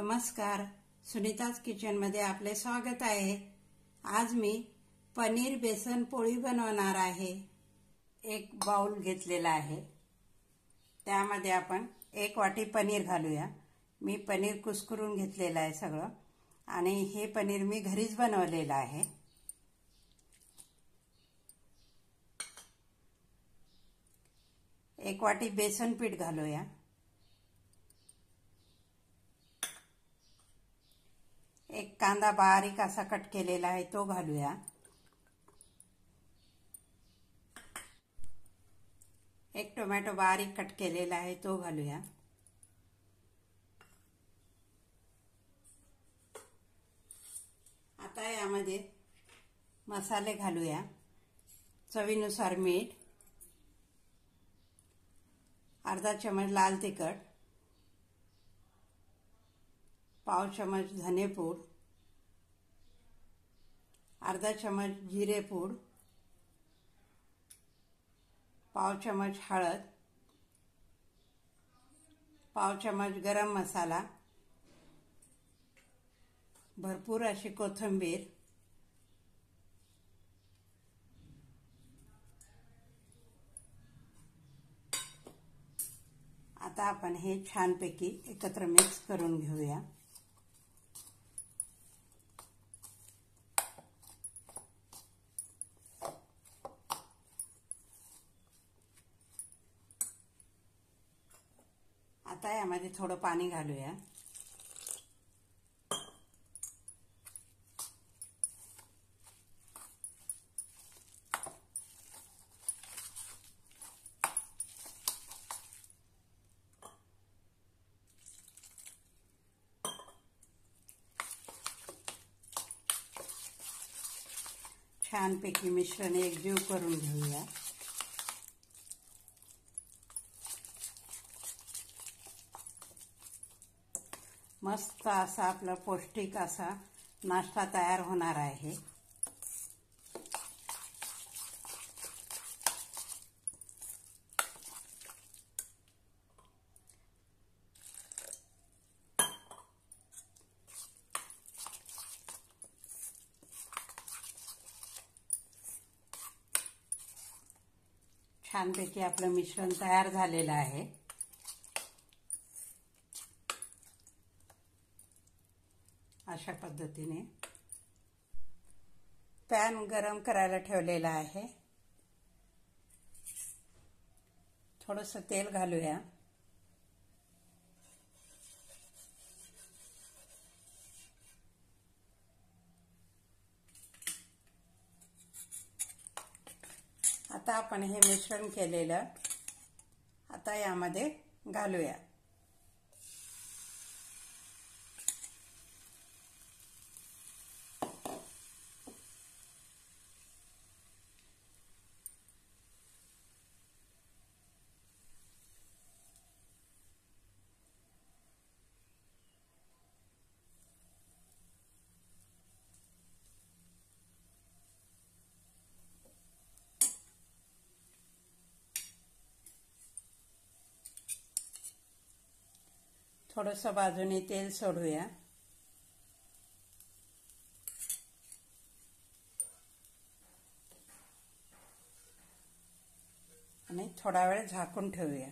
नमस्कार, सुनीताज किचनमध्ये आपले स्वागत आहे। आज मी पनीर बेसन पोळी बनवणार आहे। एक बाउल घेतलेला आहे, त्यामध्ये आपण 1 वाटी पनीर घालूया। मी पनीर कुस्करून घेतलेला आहे सगळं, आणि हे पनीर मी घरीच बनवलेलं आहे। एक वाटी बेसन पीठ घालूया। एक कांदा बारीक असा कट केलेला आहे तो घालूया। एक टोमॅटो बारीक कट केलेला आहे तो घालूया। आता यामध्ये मसाले घालूया। चवीनुसार मीठ, अर्धा चमच लाल तिखट, पाव चमच धनेपूड, अर्धा चमच जिरेपूड, पाव चमच हळद, पाव चमच गरम मसाला, भरपूर अशी कोथिंबीर, आता आपण हे छानपैकी एकत्र मिक्स करून घेऊया। आता यामध्ये थोडं पाणी घालूया। छानपैकी मिश्रण एकजीव करून घेऊया। मस्त असा आपला पौष्टिक असा नाश्ता तयार होणार आहे। छानपैकी आपलं मिश्रण तयार झालेलं आहे। अशा पद्धतीने पॅन गरम करायला ठेवलेला आहे। थोडंसं तेल घालूया। आता आपण हे मिश्रण केलेलं आता यामध्ये घालूया। थोडंसं बाजूने तेल सोडूया आणि थोडा वेळ झाकून ठेवूया।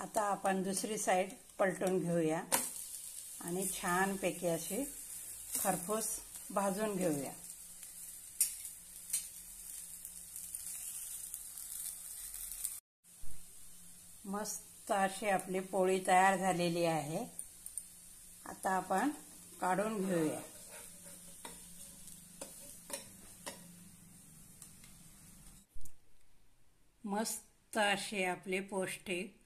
आता आपण दुसरी साइड पलटून घेऊया आणि छानपैकी अशी खरपूस भाजून घेऊया। मस्त अशी आपली पोळी तयार झालेली आहे। आता आपण काढून घेऊया। मस्त अशी आपली पौष्टिक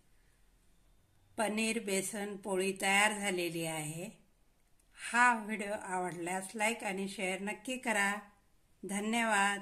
पनीर बेसन पोळी तयार झालेली आहे। हा व्हिडिओ आवडल्यास लाईक आणि शेअर नक्की करा। धन्यवाद।